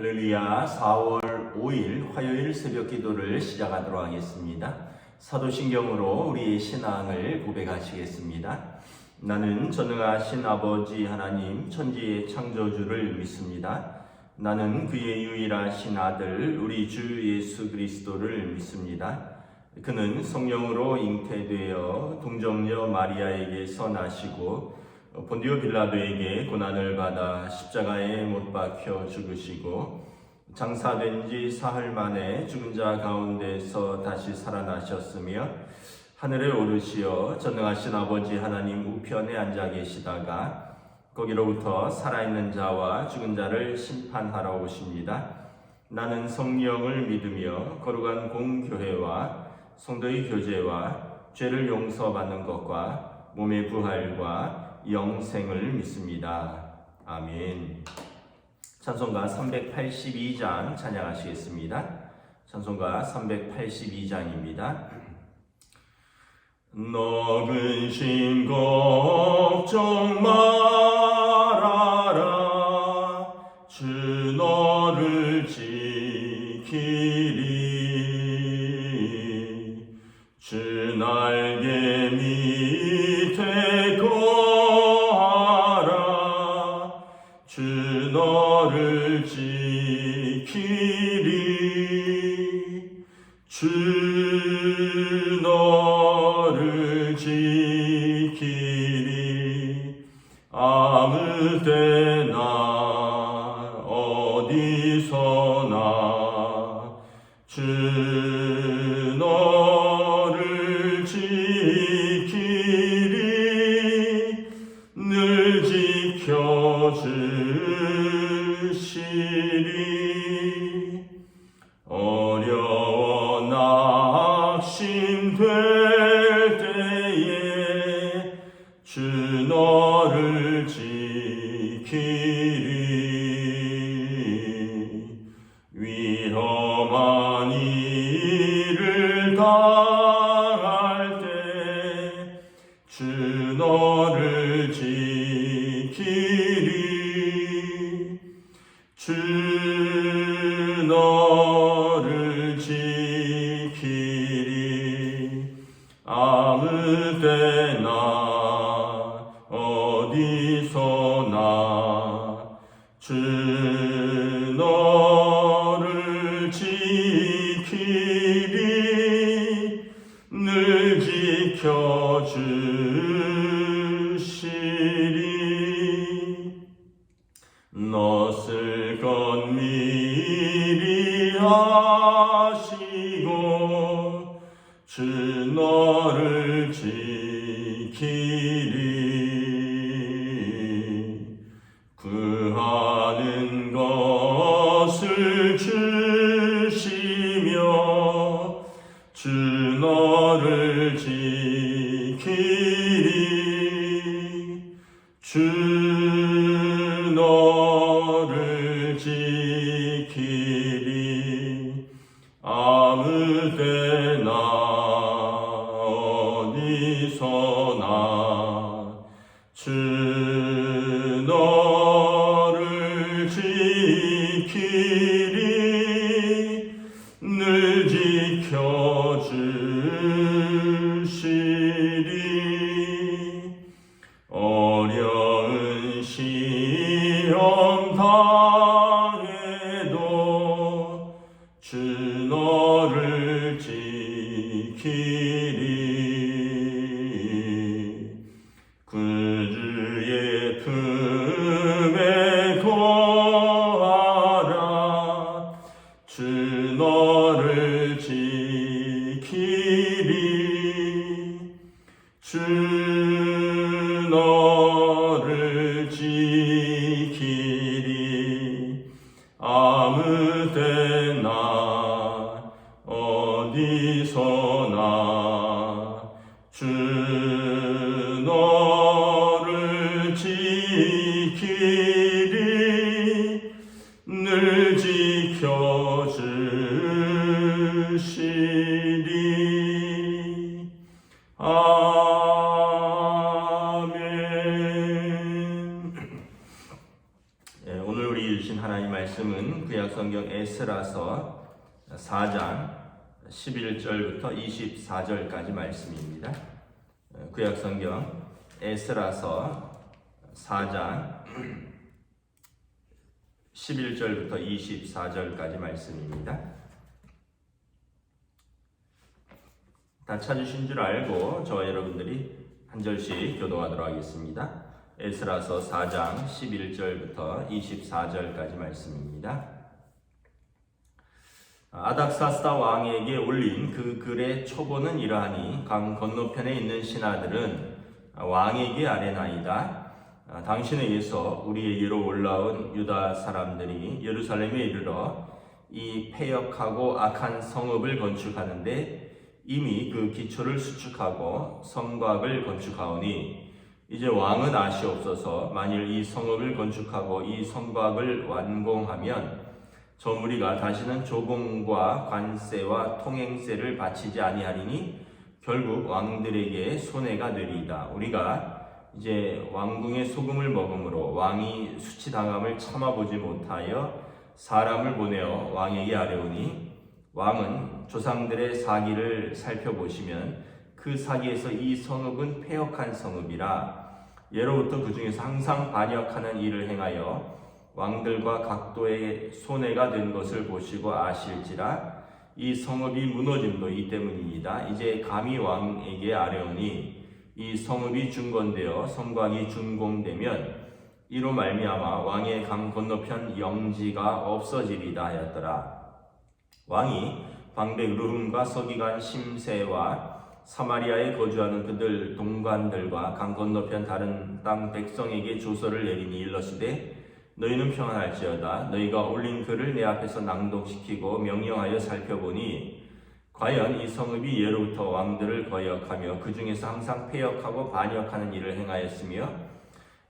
할렐루야. 4월 5일 화요일 새벽 기도를 시작하도록 하겠습니다. 사도신경으로 우리의 신앙을 고백하시겠습니다. 나는 전능하신 아버지 하나님 천지의 창조주를 믿습니다. 나는 그의 유일하신 아들 우리 주 예수 그리스도를 믿습니다. 그는 성령으로 잉태되어 동정녀 마리아에게서 나시고 본디오 빌라도에게 고난을 받아 십자가에 못 박혀 죽으시고 장사된 지 사흘 만에 죽은 자 가운데서 다시 살아나셨으며 하늘에 오르시어 전능하신 아버지 하나님 우편에 앉아 계시다가 거기로부터 살아있는 자와 죽은 자를 심판하러 오십니다. 나는 성령을 믿으며 거룩한 공교회와 성도의 교제와 죄를 용서받는 것과 몸의 부활과 영생을 믿습니다. 아멘. 찬송가 382장 찬양하시겠습니다. 찬송가 382장입니다. 너 근심 걱정 말아라. 주 너를 지키리. 주 날개 밑에 거하라. 주 너를 지키리. 주 너를 지키리. 아무 때나 어디서나 주 너를 지키리. 늘 지켜주시리. 어려워 낙심될 때에 주 너를 지키리. 위험한 일을 당할 때 주 너를 지키리. 주 너를 지키리. 아무 때나 어디서나 주 너를 지키리. 늘 지켜주시리. 넋을 건미리 하시고 주 너를 지키리. 구하는 것을 주시며 주 너를 지키리. 주 너를 지키리. 아무 때나 어디서나 주 너를 지키리. 늘 지켜주시리. 어려운 시험 당해도 주 너를 지키리. 구주의 품에 거하라. 주 너를 지키리. 주 너를 지키리. 아무 때나 어디서나 주 너를 지키리. 늘 지켜주시리. 아멘. 오늘 우리 주신 하나님 말씀 말씀은 구약성경 에스라서 4장 11절부터 24절까지 말씀입니다. 구약성경 에스라서 4장 11절부터 24절까지 말씀입니다. 다 찾으신 줄 알고 저와 여러분들이 한 절씩 교독하도록 하겠습니다. 에스라서 4장 11절부터 24절까지 말씀입니다. 아닥사스다 왕에게 올린 그 글의 초본은 이러하니 강 건너편에 있는 신하들은 왕에게 아뢰나이다. 당신에게서 우리에게로 올라온 유다 사람들이 예루살렘에 이르러 이 패역하고 악한 성읍을 건축하는데 이미 그 기초를 수축하고 성곽을 건축하오니 이제 왕은 아시옵소서. 만일 이 성읍을 건축하고 이 성곽을 완공하면 저 무리가 다시는 조공과 관세와 통행세를 바치지 아니하리니 결국 왕들에게 손해가 되리이다. 우리가 이제 왕궁의 소금을 먹음으로 왕이 수치당함을 참아보지 못하여 사람을 보내어 왕에게 아뢰오니 왕은 조상들의 사기를 살펴보시면 그 사기에서 이 성읍은 패역한 성읍이라 예로부터 그 중에서 항상 반역하는 일을 행하여 왕들과 각도의 손해가 된 것을 보시고 아실지라 이 성읍이 무너짐도 이 때문이니이다. 이제 감히 왕에게 아뢰오니 이 성읍이 중건되어 성곽이 준공되면 이로 말미암아 왕의 강 건너편 영지가 없어지리다 하였더라. 왕이 방백 르훔과 서기관 심세와 사마리아에 거주하는 그들 동관들과 강 건너편 다른 땅 백성에게 조서를 내리니 일러시되 너희는 평안할지어다. 너희가 올린 글을 내 앞에서 낭독시키고 명령하여 살펴보니 과연 이 성읍이 예로부터 왕들을 거역하며 그 중에서 항상 패역하고 반역하는 일을 행하였으며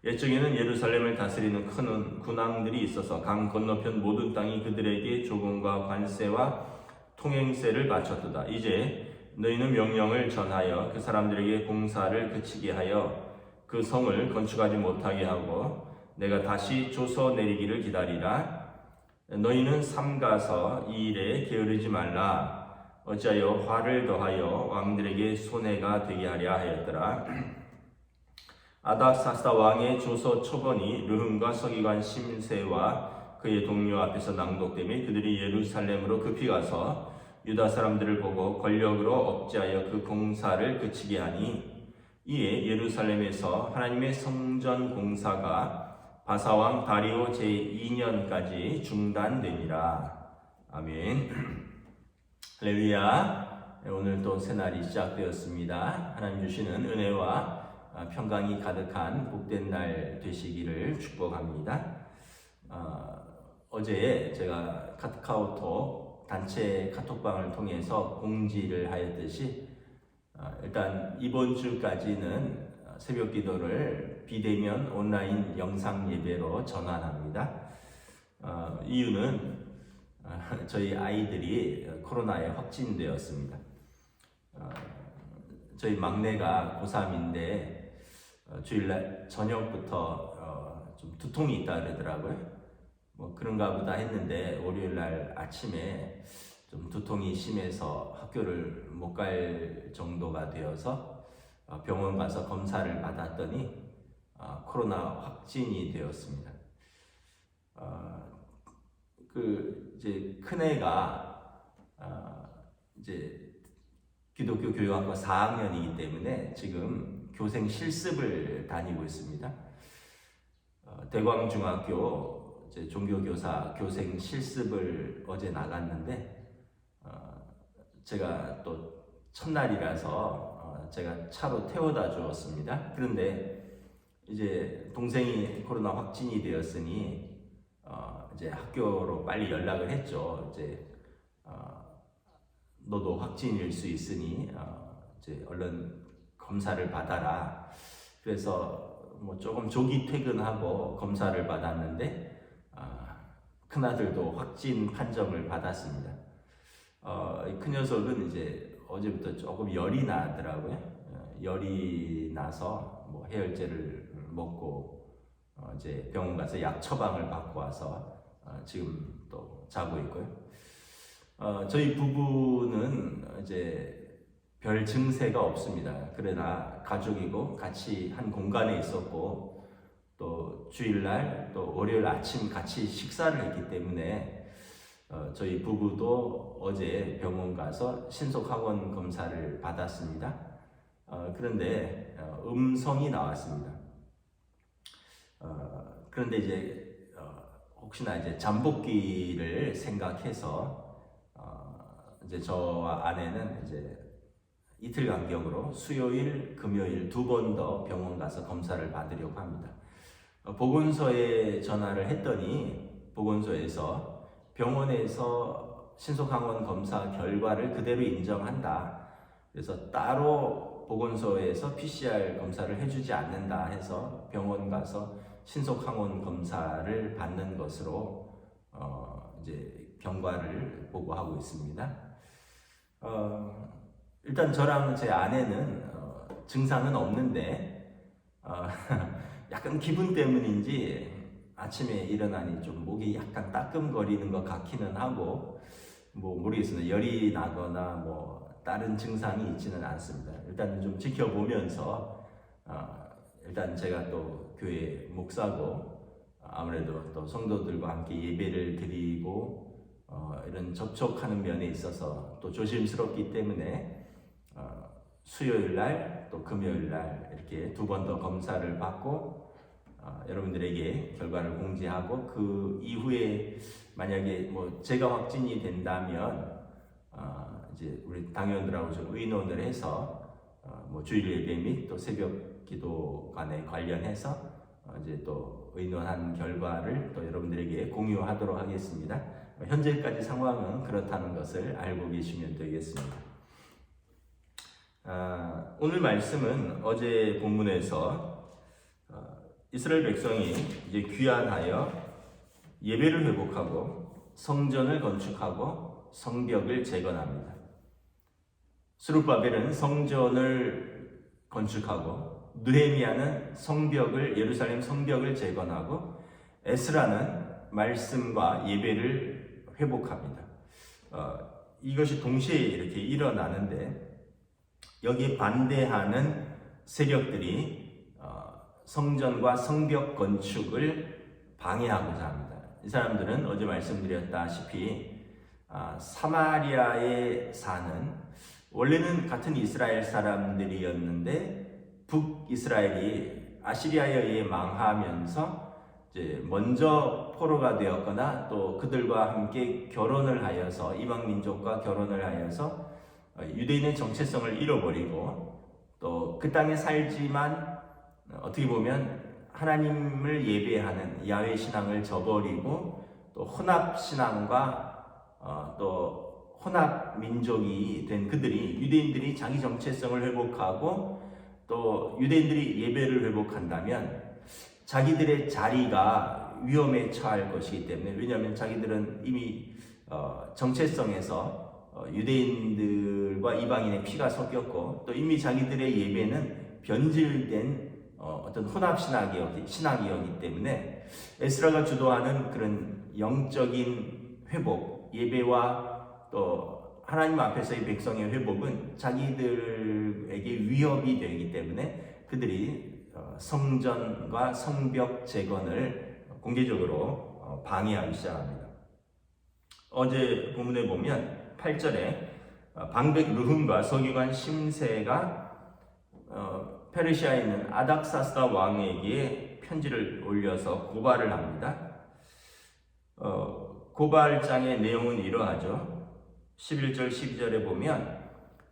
옛적에는 예루살렘을 다스리는 큰 군왕들이 있어서 강 건너편 모든 땅이 그들에게 조공과 관세와 통행세를 바쳤도다. 이제 너희는 명령을 전하여 그 사람들에게 공사를 그치게 하여 그 성을 건축하지 못하게 하고 내가 다시 조서 내리기를 기다리라. 너희는 삼가서 이 일에 게으르지 말라. 어찌하여 화를 더하여 왕들에게 손해가 되게 하랴 하였더라. 아닥사스다 왕의 조서 초본이 르훔과 서기관 심세와 그의 동료 앞에서 낭독되며 그들이 예루살렘으로 급히 가서 유다 사람들을 보고 권력으로 억제하여 그 공사를 그치게 하니 이에 예루살렘에서 하나님의 성전 공사가 바사왕 다리오 제2년까지 중단되니라. 아멘. 할렐루야. 오늘 또 새날이 시작되었습니다. 하나님 주시는 은혜와 평강이 가득한 복된 날 되시기를 축복합니다. 어제 제가 카카오톡 단체 카톡방을 통해서 공지를 하였듯이 일단 이번 주까지는 새벽 기도를 비대면 온라인 영상 예배로 전환합니다. 이유는 저희 아이들이 코로나에 확진되었습니다. 저희 막내가 고3인데 주일날 저녁부터 좀 두통이 있다 그러더라고요. 뭐 그런가 보다 했는데 월요일날 아침에 좀 두통이 심해서 학교를 못 갈 정도가 되어서 병원 가서 검사를 받았더니 코로나 확진이 되었습니다. 이제 큰애가 이제 기독교 교육학과 4학년이기 때문에 지금 교생 실습을 다니고 있습니다. 대광중학교 이제 종교교사 교생 실습을 어제 나갔는데 제가 또 첫날이라서 제가 차로 태워다 주었습니다. 그런데 이제 동생이 코로나 확진이 되었으니 이제 학교로 빨리 연락을 했죠. 이제 너도 확진일 수 있으니 이제 얼른 검사를 받아라. 그래서 뭐 조금 조기 퇴근하고 검사를 받았는데 큰아들도 확진 판정을 받았습니다. 큰 녀석은 이제 어제부터 조금 열이 나더라고요. 열이 나서 뭐 해열제를 먹고 이제 병원 가서 약 처방을 받고 와서 지금 또 자고 있고요. 저희 부부는 이제 별 증세가 없습니다. 그러나 가족이고 같이 한 공간에 있었고 또 주일날 또 월요일 아침 같이 식사를 했기 때문에 저희 부부도 어제 병원 가서 신속항원 검사를 받았습니다. 그런데 음성이 나왔습니다. 그런데 이제 혹시나 이제 잠복기를 생각해서 이제 저와 아내는 이제 이틀 간격으로 수요일, 금요일 2번 더 병원 가서 검사를 받으려고 합니다. 보건소에 전화를 했더니 보건소에서 병원에서 신속항원 검사 결과를 그대로 인정한다. 그래서 따로 보건소에서 PCR 검사를 해주지 않는다 해서 병원 가서 신속항원 검사를 받는 것으로 이제 경과를 보고하고 있습니다. 일단 저랑 제 아내는 증상은 없는데 약간 기분 때문인지 아침에 일어나니 좀 목이 약간 따끔거리는 것 같기는 하고 모르겠습니다. 열이 나거나 다른 증상이 있지는 않습니다. 일단 좀 지켜보면서 일단 제가 또 교회 목사고 아무래도 또 성도들과 함께 예배를 드리고 이런 접촉하는 면에 있어서 또 조심스럽기 때문에 수요일 날 또 금요일 날 이렇게 2번 더 검사를 받고 여러분들에게 결과를 공지하고 그 이후에 만약에 제가 확진이 된다면 이제 우리 당회원들하고 좀 의논을 해서 주일 예배 및 또 새벽 기도 간에 관련해서 이제 또 의논한 결과를 또 여러분들에게 공유하도록 하겠습니다. 현재까지 상황은 그렇다는 것을 알고 계시면 되겠습니다. 오늘 말씀은 어제 본문에서 이스라엘 백성이 이제 귀환하여 예배를 회복하고 성전을 건축하고 성벽을 재건합니다. 스룹바벨은 성전을 건축하고 느헤미야는 예루살렘 성벽을 재건하고 에스라는 말씀과 예배를 회복합니다. 이것이 동시에 이렇게 일어나는데 여기에 반대하는 세력들이 성전과 성벽 건축을 방해하고자 합니다. 이 사람들은 어제 말씀드렸다시피 사마리아에 사는 원래는 같은 이스라엘 사람들이었는데 북이스라엘이 아시리아에 의해 망하면서 이제 먼저 포로가 되었거나 또 그들과 함께 결혼을 하여서 이방 민족과 결혼을 하여서 유대인의 정체성을 잃어버리고 또 그 땅에 살지만 어떻게 보면 하나님을 예배하는 야훼 신앙을 저버리고 또 혼합 신앙과 또 혼합 민족이 된 그들이 유대인들이 자기 정체성을 회복하고 또 유대인들이 예배를 회복한다면 자기들의 자리가 위험에 처할 것이기 때문에 왜냐하면 자기들은 이미 정체성에서 유대인들과 이방인의 피가 섞였고 또 이미 자기들의 예배는 변질된 어떤 혼합 신학이었기 때문에 에스라가 주도하는 그런 영적인 회복, 예배와 또 하나님 앞에서의 백성의 회복은 자기들에게 위협이 되기 때문에 그들이 성전과 성벽 재건을 공개적으로 방해하기 시작합니다. 어제 본문에 보면 8절에 방백 르훔과 서기관 심세가 페르시아에 있는 아닥사스다 왕에게 편지를 올려서 고발을 합니다. 고발장의 내용은 이러하죠. 11절 12절에 보면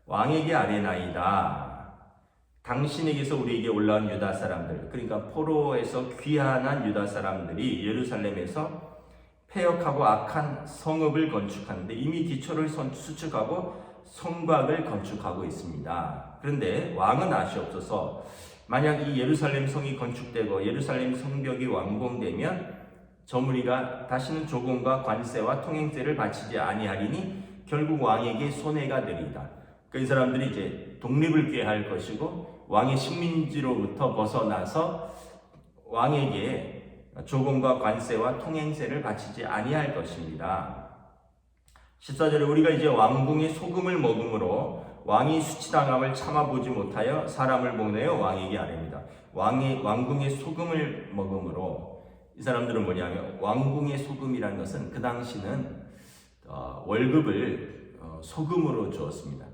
왕에게 아뢰나이다. 당신에게서 우리에게 올라온 유다 사람들, 그러니까 포로에서 귀환한 유다 사람들이 예루살렘에서 폐역하고 악한 성읍을 건축하는데 이미 기초를 수축하고 성곽을 건축하고 있습니다. 그런데 왕은 아시옵소서, 만약 이 예루살렘 성이 건축되고 예루살렘 성벽이 완공되면 저 무리가 다시는 조공과 관세와 통행세를 바치지 아니하리니 결국 왕에게 손해가 되리이다. 그 사람들이 이제 독립을 꾀할 것이고 왕의 식민지로부터 벗어나서 왕에게 조공과 관세와 통행세를 바치지 아니할 것입니다. 14절에 우리가 이제 왕궁의 소금을 먹음으로 왕이 수치당함을 참아보지 못하여 사람을 보내어 왕에게 아뢰입니다. 왕궁의 소금을 먹음으로, 이 사람들은 뭐냐면 왕궁의 소금이라는 것은 그 당시는 월급을 소금으로 주었습니다.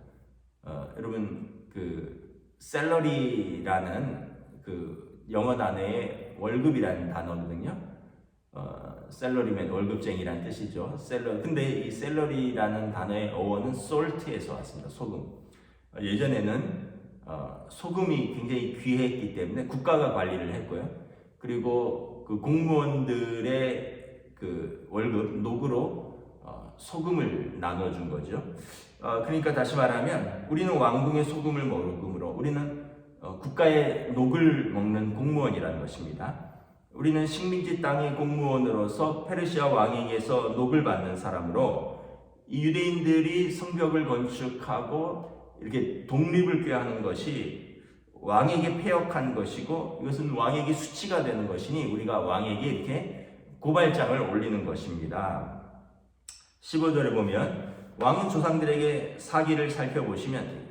여러분 그 셀러리라는 그 영어 단어의 월급이라는 단어거든요. 셀러리맨 월급쟁이라는 뜻이죠. 근데 이 셀러리라는 단어의 어원은 salt에서 왔습니다. 소금. 예전에는 소금이 굉장히 귀했기 때문에 국가가 관리를 했고요. 그리고 그 공무원들의 그 월급 녹으로 소금을 나눠준 거죠. 그러니까 다시 말하면 우리는 왕궁의 소금을 먹음으로 우리는 국가의 녹을 먹는 공무원이라는 것입니다. 우리는 식민지 땅의 공무원으로서 페르시아 왕에게서 녹을 받는 사람으로 이 유대인들이 성벽을 건축하고 이렇게 독립을 꾀하는 것이 왕에게 패역한 것이고 이것은 왕에게 수치가 되는 것이니 우리가 왕에게 이렇게 고발장을 올리는 것입니다. 15절에 보면 왕은 조상들에게 사기를 살펴보시면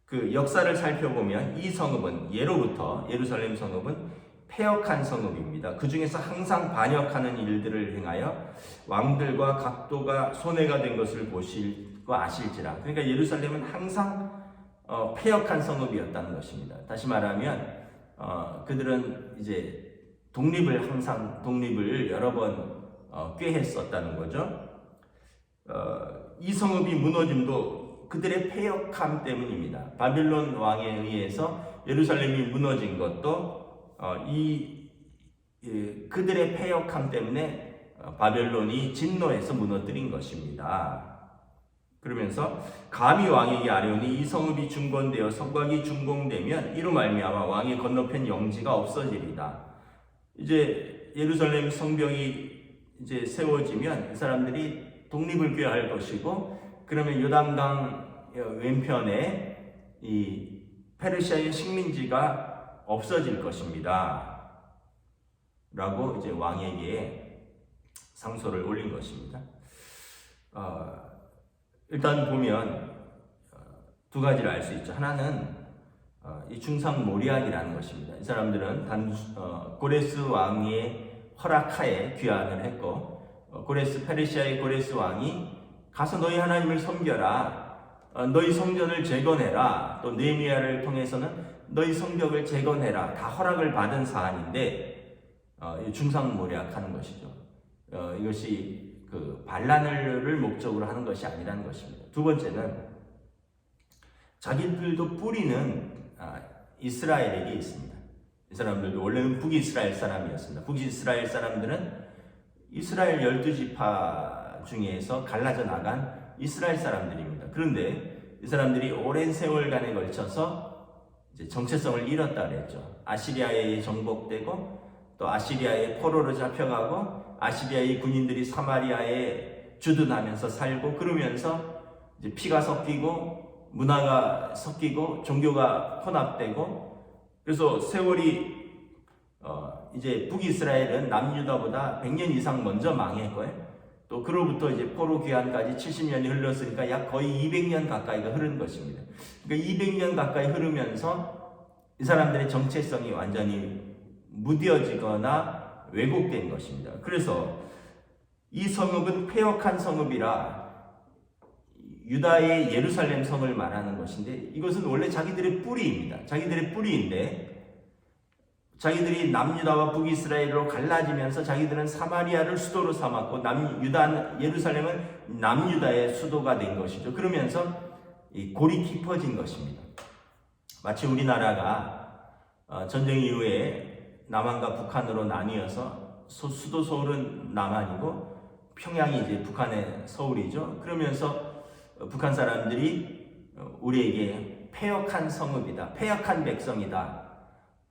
그 역사를 살펴보면 이 성읍은 예로부터 예루살렘 성읍은 패역한 성읍입니다. 그 중에서 항상 반역하는 일들을 행하여 왕들과 각도가 손해가 된 것을 보시고 아실지라. 그러니까 예루살렘은 항상 패역한 성읍이었다는 것입니다. 다시 말하면 그들은 이제 독립을 여러 번 꾀했었다는 거죠. 이 성읍이 무너짐도 그들의 패역함 때문입니다. 바빌론 왕에 의해서 예루살렘이 무너진 것도 그들의 패역함 때문에 바벨론이 진노해서 무너뜨린 것입니다. 그러면서 감히 왕에게 아뢰오니 이 성읍이 중건되어 성곽이 준공되면 이로 말미암아 왕의 건너편 영지가 없어지리다. 이제 예루살렘 성벽이 이제 세워지면 이 사람들이 독립을 꾀할 것이고, 그러면 요단강 왼편에 이 페르시아의 식민지가 없어질 것입니다. 라고 이제 왕에게 상소를 올린 것입니다. 일단 보면 두 가지를 알 수 있죠. 하나는 이 중상모략이라는 것입니다. 이 사람들은 고레스 왕의 허락하에 귀환을 했고, 페르시아의 고레스 왕이 가서 너희 하나님을 섬겨라, 너희 성전을 재건해라, 또 느헤미야를 통해서는 너희 성벽을 재건해라, 다 허락을 받은 사안인데 중상모략하는 것이죠. 이것이 그 반란을 목적으로 하는 것이 아니라는 것입니다. 두 번째는 자기들도 뿌리는 이스라엘에게 있습니다. 이 사람들도 원래는 북이스라엘 사람이었습니다. 북이스라엘 사람들은 이스라엘 12지파 중에서 갈라져 나간 이스라엘 사람들입니다. 그런데 이 사람들이 오랜 세월간에 걸쳐서 이제 정체성을 잃었다 그랬죠. 아시리아에 정복되고 또 아시리아의 포로로 잡혀가고 아시리아의 군인들이 사마리아에 주둔하면서 살고, 그러면서 이제 피가 섞이고 문화가 섞이고 종교가 혼합되고, 그래서 세월이 이제 북이스라엘은 남유다보다 100년 이상 먼저 망했고요. 또 그로부터 이제 포로 귀환까지 70년이 흘렀으니까 약 거의 200년 가까이가 흐른 것입니다. 그러니까 200년 가까이 흐르면서 이 사람들의 정체성이 완전히 무뎌지거나 왜곡된 것입니다. 그래서 이 성읍은 패역한 성읍이라 유다의 예루살렘 성을 말하는 것인데, 이것은 원래 자기들의 뿌리입니다. 자기들의 뿌리인데 자기들이 남유다와 북이스라엘로 갈라지면서 자기들은 사마리아를 수도로 삼았고 예루살렘은 남유다의 수도가 된 것이죠. 그러면서 이 골이 깊어진 것입니다. 마치 우리나라가 전쟁 이후에 남한과 북한으로 나뉘어서 수도 서울은 남한이고 평양이 이제 북한의 서울이죠. 그러면서 북한 사람들이 우리에게 패역한 성읍이다, 패역한 백성이다,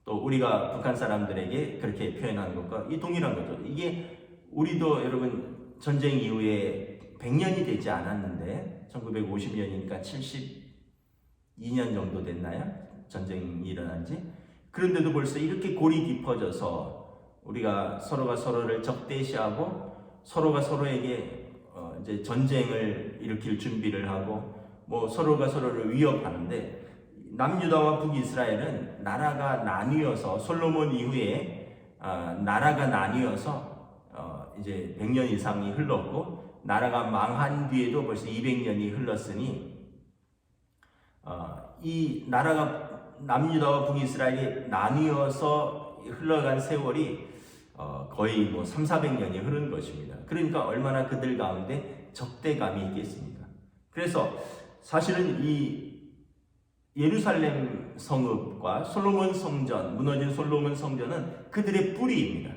또 우리가 북한 사람들에게 그렇게 표현하는 것과 이 동일한 거죠. 이게 우리도 여러분 전쟁 이후에 100년이 되지 않았는데 1950년이니까 72년 정도 됐나요? 전쟁이 일어난 지. 그런데도 벌써 이렇게 골이 깊어져서 우리가 서로가 서로를 적대시하고 서로가 서로에게 이제 전쟁을 일으킬 준비를 하고 뭐 서로가 서로를 위협하는데, 남유다와 북이스라엘은 나라가 나뉘어서 솔로몬 이후에 나라가 나뉘어서 이제 100년 이상이 흘렀고, 나라가 망한 뒤에도 벌써 200년이 흘렀으니 이 나라가 남유다와 북이스라엘이 나뉘어서 흘러간 세월이 거의 뭐 300~400년이 흐른 것입니다. 그러니까 얼마나 그들 가운데 적대감이 있겠습니까? 그래서 사실은 이 예루살렘 성읍과 솔로몬 성전, 무너진 솔로몬 성전은 그들의 뿌리입니다.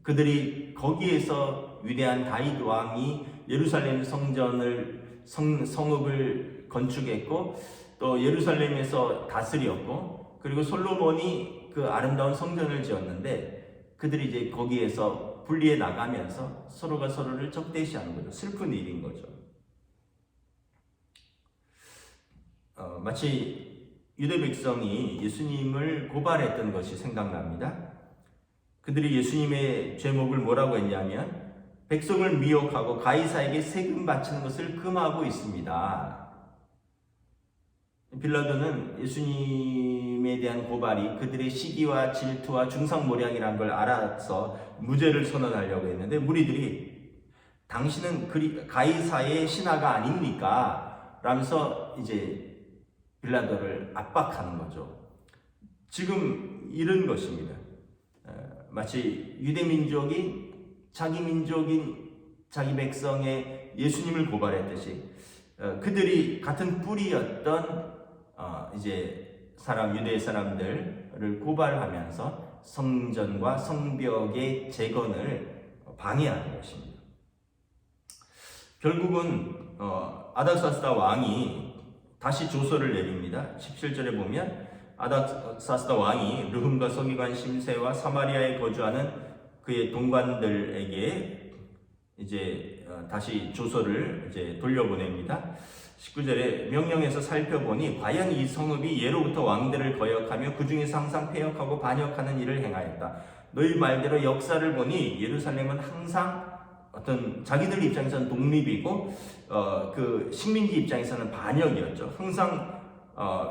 그들이 거기에서 위대한 다윗 왕이 예루살렘 성읍을 건축했고, 또 예루살렘에서 다스렸고, 그리고 솔로몬이 그 아름다운 성전을 지었는데, 그들이 이제 거기에서 분리해 나가면서 서로가 서로를 적대시하는 거죠. 슬픈 일인 거죠. 마치 유대 백성이 예수님을 고발했던 것이 생각납니다. 그들이 예수님의 죄목을 뭐라고 했냐면, 백성을 미혹하고 가이사에게 세금 바치는 것을 금하고 있습니다. 빌라도는 예수님에 대한 고발이 그들의 시기와 질투와 중상모략이라는 걸 알아서 무죄를 선언하려고 했는데, 무리들이 당신은 가이사의 신하가 아닙니까? 라면서 이제 빌라도를 압박하는 거죠. 지금 이런 것입니다. 마치 유대민족이 자기 민족인 자기 백성의 예수님을 고발했듯이 그들이 같은 뿌리였던 이제 유대 사람들을 고발하면서 성전과 성벽의 재건을 방해하는 것입니다. 결국은 아닥사스다 왕이 다시 조서를 내립니다. 17절에 보면 아닥사스다 왕이 르흠과 서기관 심세와 사마리아에 거주하는 그의 동관들에게 이제 다시 조서를 이제 돌려보냅니다. 19절에 명령에서 살펴보니 과연 이 성읍이 예로부터 왕들을 거역하며 그 중에서 항상 패역하고 반역하는 일을 행하였다. 너희 말대로 역사를 보니 예루살렘은 항상 어떤 자기들 입장에서는 독립이고 그 식민지 입장에서는 반역이었죠. 항상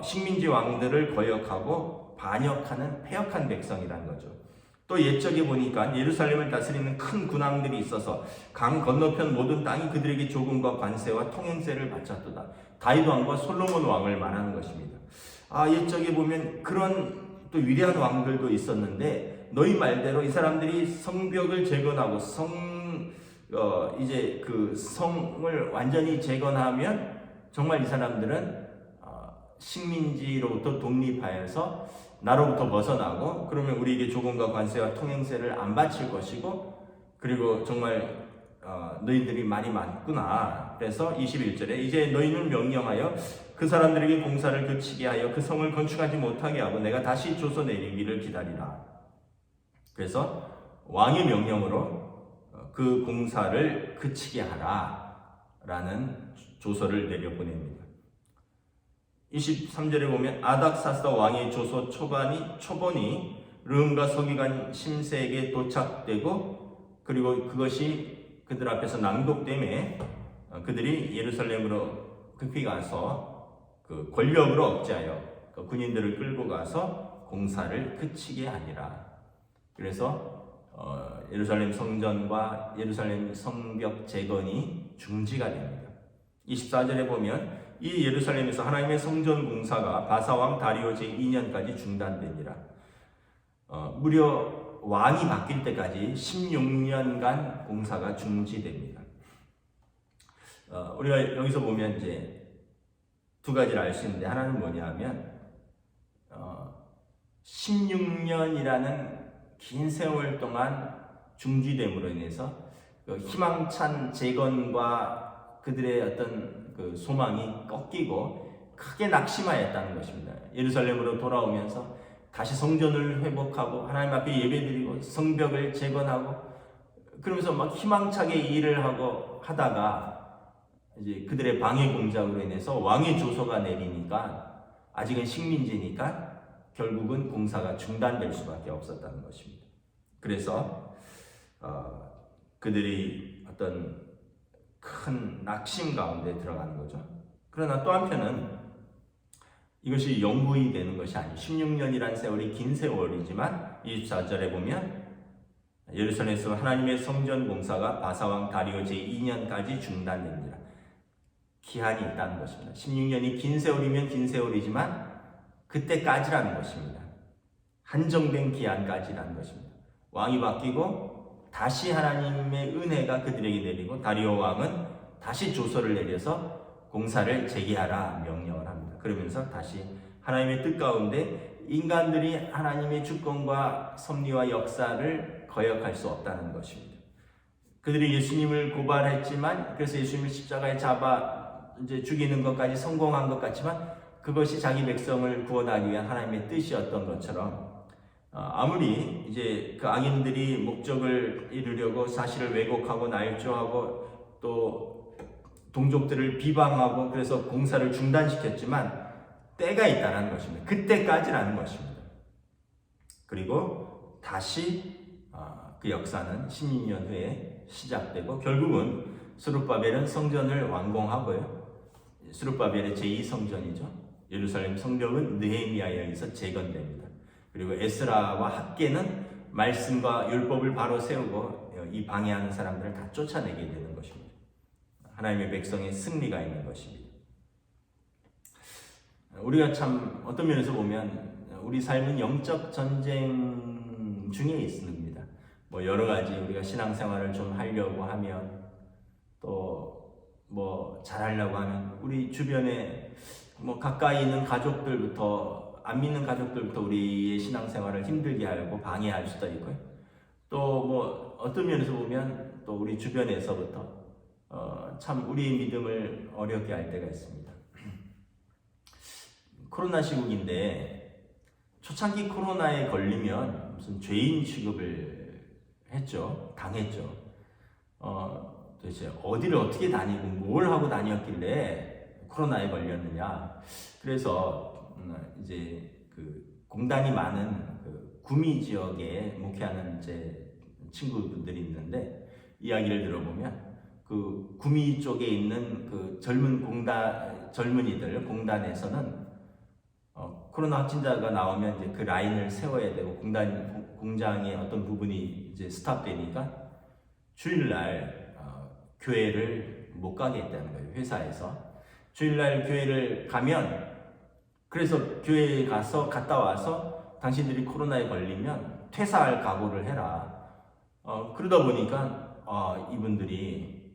식민지 왕들을 거역하고 반역하는 패역한 백성이라는 거죠. 또 옛적에 보니까 예루살렘을 다스리는 큰 군왕들이 있어서 강 건너편 모든 땅이 그들에게 조금과 관세와 통행세를 바쳤도다. 다윗 왕과 솔로몬 왕을 말하는 것입니다. 옛적에 보면 그런 또 위대한 왕들도 있었는데, 너희 말대로 이 사람들이 성벽을 재건하고 이제 그 성을 완전히 재건하면 정말 이 사람들은 식민지로부터 독립하여서 나로부터 벗어나고, 그러면 우리에게 조공과 관세와 통행세를 안 바칠 것이고, 그리고 정말 너희들이 말이 많구나. 그래서 21절에 이제 너희는 명령하여 그 사람들에게 공사를 그치게 하여 그 성을 건축하지 못하게 하고 내가 다시 조서 내리기를 기다리라. 그래서 왕의 명령으로 그 공사를 그치게 하라 라는 조서를 내려보냅니다. 23절에 보면 아닥사스다 왕의 조서 초본이 르흠과 서기관 심세에게 도착되고, 그리고 그것이 그들 앞에서 낭독됨에 그들이 예루살렘으로 급히 가서 그 권력으로 억제하여 그 군인들을 끌고 가서 공사를 그치게 하니라. 그래서 예루살렘 성전과 예루살렘 성벽 재건이 중지가 됩니다. 24절에 보면 이 예루살렘에서 하나님의 성전 공사가 바사왕 다리오 제2년까지 중단되니라. 무려 왕이 바뀔 때까지 16년간 공사가 중지됩니다. 우리가 여기서 보면 이제 두 가지를 알 수 있는데, 하나는 뭐냐면 16년이라는 긴 세월 동안 중지됨으로 인해서 그 희망찬 재건과 그들의 어떤 그 소망이 꺾이고 크게 낙심하였다는 것입니다. 예루살렘으로 돌아오면서 다시 성전을 회복하고 하나님 앞에 예배드리고 성벽을 재건하고 그러면서 막 희망차게 일을 하다가 이제 그들의 방해 공작으로 인해서 왕의 조서가 내리니까 아직은 식민지니까 결국은 공사가 중단될 수밖에 없었다는 것입니다. 그래서 그들이 어떤 큰 낙심 가운데 들어가는 거죠. 그러나 또 한편은 이것이 영구히 되는 것이 아니에요. 16년이라는 세월이 긴 세월이지만 24절에 보면 예루살렘에서 하나님의 성전 공사가 바사왕 다리오 제2년까지 중단됩니다. 기한이 있다는 것입니다. 16년이 긴 세월이면 긴 세월이지만 그때까지라는 것입니다. 한정된 기한까지라는 것입니다. 왕이 바뀌고 다시 하나님의 은혜가 그들에게 내리고 다리오 왕은 다시 조서를 내려서 공사를 재개하라 명령을 합니다. 그러면서 다시 하나님의 뜻 가운데 인간들이 하나님의 주권과 섭리와 역사를 거역할 수 없다는 것입니다. 그들이 예수님을 고발했지만 그래서 예수님을 십자가에 잡아 이제 죽이는 것까지 성공한 것 같지만 그것이 자기 백성을 구원하기 위한 하나님의 뜻이었던 것처럼 아무리 이제 그 악인들이 목적을 이루려고 사실을 왜곡하고 날조하고 또 동족들을 비방하고 그래서 공사를 중단시켰지만 때가 있다는 것입니다. 그때까지라는 것입니다. 그리고 다시 그 역사는 16년 후에 시작되고 결국은 스룹바벨은 성전을 완공하고요. 스룹바벨의 제2성전이죠. 예루살렘 성벽은 느헤미야에 의해서 재건됩니다. 그리고 에스라와 학개는 말씀과 율법을 바로 세우고 이 방해하는 사람들을 다 쫓아내게 되는 것입니다. 하나님의 백성의 승리가 있는 것입니다. 우리가 참 어떤 면에서 보면 우리 삶은 영적 전쟁 중에 있습니다. 뭐 여러 가지 우리가 신앙생활을 좀 하려고 하면 또 뭐 잘하려고 하면 우리 주변에 뭐 가까이 있는 가족들부터 안 믿는 가족들부터 우리의 신앙생활을 힘들게 하고 방해할 수도 있고요. 또 뭐 어떤 면에서 보면 또 우리 주변에서부터 참 우리의 믿음을 어렵게 할 때가 있습니다. 코로나 시국인데 초창기 코로나에 걸리면 무슨 죄인 취급을 했죠. 당했죠. 도대체 어디를 어떻게 다니고 뭘 하고 다녔길래 코로나에 걸렸느냐. 그래서 이제 그 공단이 많은 그 구미 지역에 목회하는 제 친구분들이 있는데 이야기를 들어보면 그 구미 쪽에 있는 그 젊은이들 공단에서는 코로나 확진자가 나오면 이제 그 라인을 세워야 되고 공장의 어떤 부분이 이제 스탑되니까 주일날 교회를 못 가게 했다는 거예요. 회사에서 주일날 교회를 가면 그래서 교회에 갔다 와서 당신들이 코로나에 걸리면 퇴사할 각오를 해라. 그러다 보니까 이분들이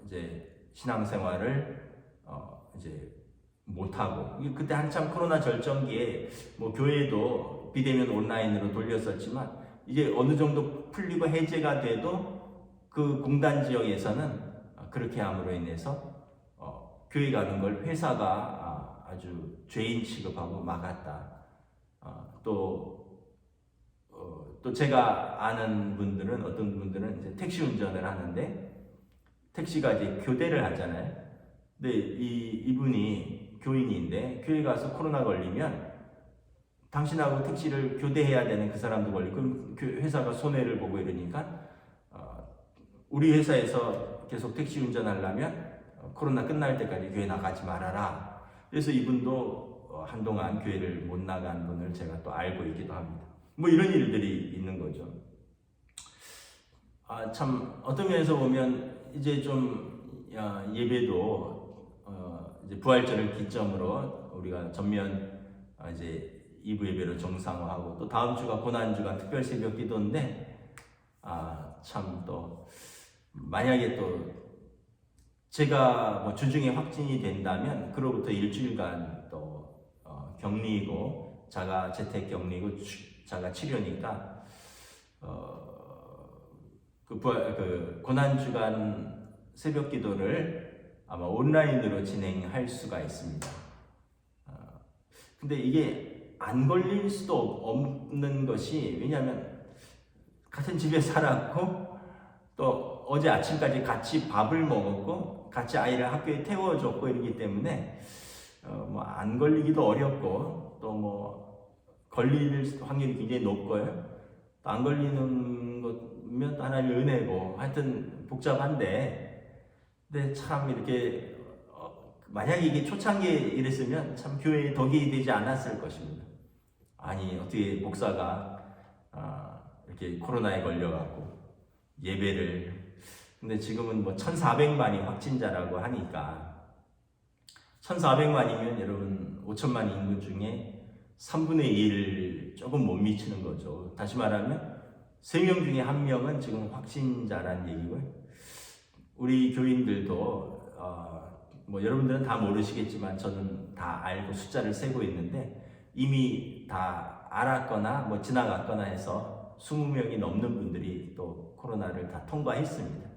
이제 신앙생활을 이제 못하고 그때 한참 코로나 절정기에 뭐 교회도 비대면 온라인으로 돌렸었지만 이제 어느 정도 풀리고 해제가 돼도 그 공단 지역에서는 그렇게 함으로 인해서 교회 가는 걸 회사가 아주 죄인 취급하고 막았다. 또 제가 아는 분들은 어떤 분들은 이제 택시 운전을 하는데 택시가 이제 교대를 하잖아요. 근데 이분이 교인인데 교회 가서 코로나 걸리면 당신하고 택시를 교대해야 되는 그 사람도 걸리고 그럼 회사가 손해를 보고 이러니까 우리 회사에서 계속 택시 운전하려면 코로나 끝날 때까지 교회 나가지 말아라. 그래서 이분도 한동안 교회를 못 나간 분을 제가 또 알고 있기도 합니다. 뭐 이런 일들이 있는 거죠. 참 어떤 면에서 보면 이제 좀 예배도 이제 부활절을 기점으로 우리가 전면 이제 2부 예배로 정상화하고 또 다음 주가 고난주가 특별 새벽 기도인데 참 또 만약에 또 제가 뭐 주중에 확진이 된다면 그로부터 일주일간 또 격리이고 자가 재택 격리고 자가 치료니까 그 고난주간 새벽 기도를 아마 온라인으로 진행할 수가 있습니다. 근데 이게 안 걸릴 수도 없는 것이 왜냐하면 같은 집에 살았고 또 어제 아침까지 같이 밥을 먹었고 같이 아이를 학교에 태워줬고 이러기 때문에 뭐 안 걸리기도 어렵고 또 뭐 걸릴 확률이 굉장히 높고요. 또 안 걸리는 거면 하나님의 은혜고 하여튼 복잡한데 근데 참 이렇게 만약에 이게 초창기에 이랬으면 참 교회에 덕이 되지 않았을 것입니다. 아니 어떻게 목사가 이렇게 코로나에 걸려갖고 예배를 근데 지금은 뭐 1,400만이 확진자라고 하니까 1,400만이면 여러분 5천만 인구 중에 3분의 1 조금 못 미치는 거죠. 다시 말하면 3명 중에 1명은 지금 확진자라는 얘기고요. 우리 교인들도 뭐 여러분들은 다 모르시겠지만 저는 다 알고 숫자를 세고 있는데 이미 다 알았거나 뭐 지나갔거나 해서 20명이 넘는 분들이 또 코로나를 다 통과했습니다.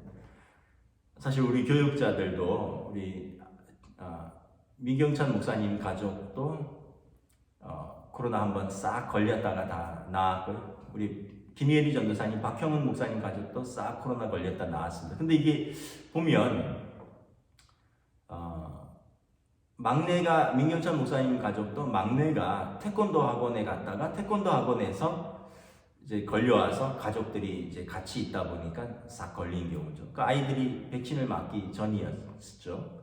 사실 우리 교육자들도 우리 민경찬 목사님 가족도 코로나 한번 싹 걸렸다가 다 나았고요. 우리 김예리 전도사님, 박형은 목사님 가족도 싹 코로나 걸렸다 나았습니다. 근데 이게 보면 막내가 민경찬 목사님 가족도 막내가 태권도 학원에 갔다가 태권도 학원에서 이제 걸려와서 가족들이 이제 같이 있다 보니까 싹 걸린 경우죠. 그 아이들이 백신을 맞기 전이었죠.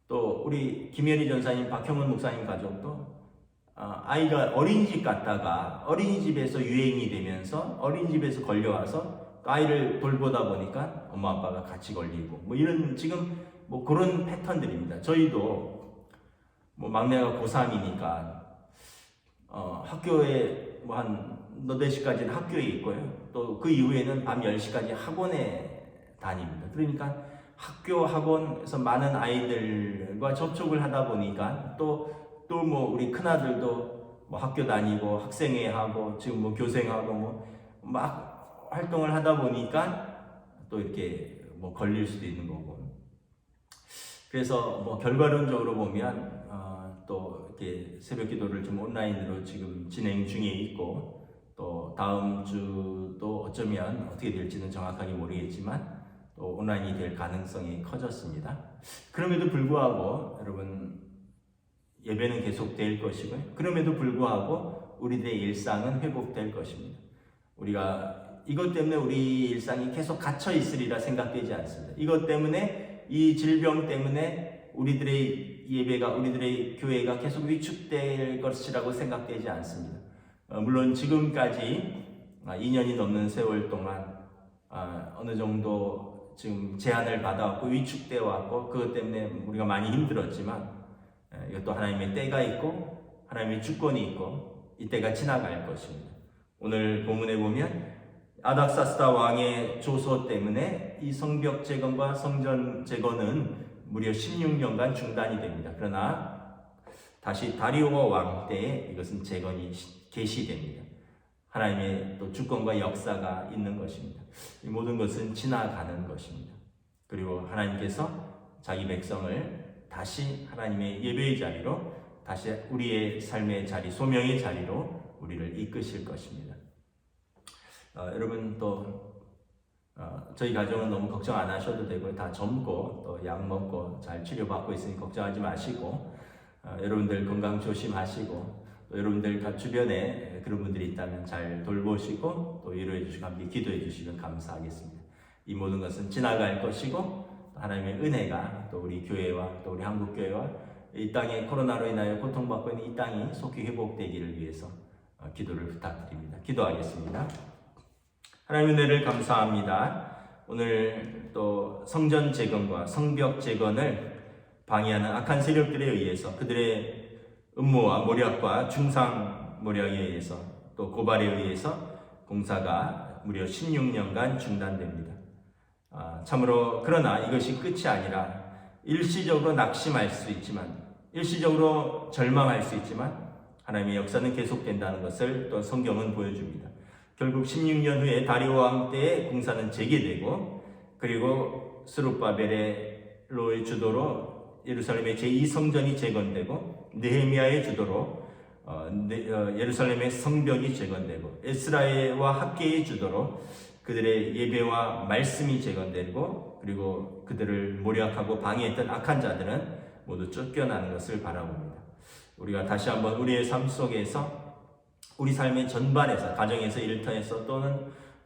또 우리 김예리 전사님, 박형은 목사님 가족도 아이가 어린이집 갔다가 어린이집에서 유행이 되면서 어린이집에서 걸려와서 아이를 돌보다 보니까 엄마 아빠가 같이 걸리고 뭐 이런 지금 뭐 그런 패턴들입니다. 저희도 뭐 막내가 고3이니까 학교에 뭐 한 너댓 시까지는 학교에 있고요. 또 그 이후에는 밤 10시까지 학원에 다닙니다. 그러니까 학원에서 많은 아이들과 접촉을 하다 보니까 또 뭐 우리 큰아들도 뭐 학교 다니고 학생회 하고 지금 뭐 교생하고 뭐 막 활동을 하다 보니까 또 이렇게 뭐 걸릴 수도 있는 거고. 그래서 뭐 결과론적으로 보면 또 이렇게 새벽 기도를 좀 온라인으로 지금 진행 중에 있고 또 다음 주도 어쩌면 어떻게 될지는 정확하게 모르겠지만 또 온라인이 될 가능성이 커졌습니다. 그럼에도 불구하고 여러분 예배는 계속될 것이고요. 그럼에도 불구하고 우리들의 일상은 회복될 것입니다. 우리가 이것 때문에 우리 일상이 계속 갇혀 있으리라 생각되지 않습니다. 이것 때문에 이 질병 때문에 우리들의 예배가 우리들의 교회가 계속 위축될 것이라고 생각되지 않습니다. 물론 지금까지 2년이 넘는 세월 동안 어느 정도 지금 제한을 받아왔고 위축되어 왔고 그것 때문에 우리가 많이 힘들었지만 이것도 하나님의 때가 있고 하나님의 주권이 있고 이 때가 지나갈 것입니다. 오늘 본문에 보면 아닥사스다 왕의 조소 때문에 이 성벽 재건과 성전 재건은 무려 16년간 중단이 됩니다. 그러나 다시 다리오 왕 때에 이것은 재건이 개시됩니다. 하나님의 또 주권과 역사가 있는 것입니다. 이 모든 것은 지나가는 것입니다. 그리고 하나님께서 자기 백성을 다시 하나님의 예배의 자리로 다시 우리의 삶의 자리, 소명의 자리로 우리를 이끄실 것입니다. 여러분 또 저희 가정은 너무 걱정 안 하셔도 되고요. 다 젊고 또 약 먹고 잘 치료받고 있으니 걱정하지 마시고 여러분들 건강 조심하시고 또 여러분들 주변에 그런 분들이 있다면 잘 돌보시고 또 위로해 주시고 함께 기도해 주시면 감사하겠습니다. 이 모든 것은 지나갈 것이고 하나님의 은혜가 또 우리 교회와 또 우리 한국교회와 이 땅에 코로나로 인하여 고통받고 있는 이 땅이 속히 회복되기를 위해서 기도를 부탁드립니다. 기도하겠습니다. 하나님의 은혜를 감사합니다. 오늘 또 성전 재건과 성벽 재건을 방해하는 악한 세력들에 의해서 그들의 음모와 모략과 중상 모략에 의해서 또 고발에 의해서 공사가 무려 16년간 중단됩니다. 참으로 그러나 이것이 끝이 아니라 일시적으로 낙심할 수 있지만 일시적으로 절망할 수 있지만 하나님의 역사는 계속된다는 것을 또 성경은 보여줍니다. 결국 16년 후에 다리오 왕 때에 공사는 재개되고 그리고 스룹바벨의 주도로 예루살렘의 제2성전이 재건되고 느헤미야의 주도로 예루살렘의 성벽이 재건되고 에스라와 학계의 주도로 그들의 예배와 말씀이 재건되고 그리고 그들을 모략하고 방해했던 악한 자들은 모두 쫓겨나는 것을 바라봅니다. 우리가 다시 한번 우리의 삶 속에서 우리 삶의 전반에서, 가정에서, 일터에서, 또는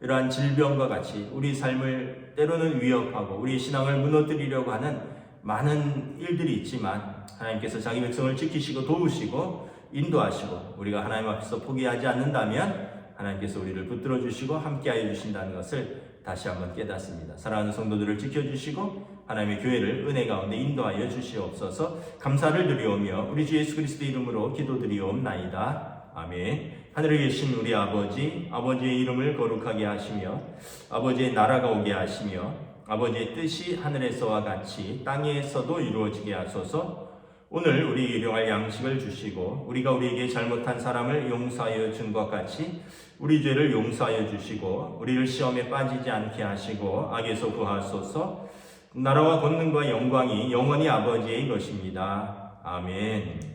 이러한 질병과 같이 우리 삶을 때로는 위협하고 우리 신앙을 무너뜨리려고 하는 많은 일들이 있지만, 하나님께서 자기 백성을 지키시고 도우시고 인도하시고 우리가 하나님 앞에서 포기하지 않는다면 하나님께서 우리를 붙들어 주시고 함께하여 주신다는 것을 다시 한번 깨닫습니다. 사랑하는 성도들을 지켜주시고 하나님의 교회를 은혜 가운데 인도하여 주시옵소서. 감사를 드리오며 우리 주 예수 그리스도 이름으로 기도드리옵나이다. 아멘. 하늘에 계신 우리 아버지, 아버지의 이름을 거룩하게 하시며 아버지의 나라가 오게 하시며 아버지의 뜻이 하늘에서와 같이 땅에서도 이루어지게 하소서. 오늘 우리 일용할 양식을 주시고 우리가 우리에게 잘못한 사람을 용서하여 준 것 같이 우리 죄를 용서하여 주시고 우리를 시험에 빠지지 않게 하시고 악에서 구하소서. 나라와 권능과 영광이 영원히 아버지의 것입니다. 아멘.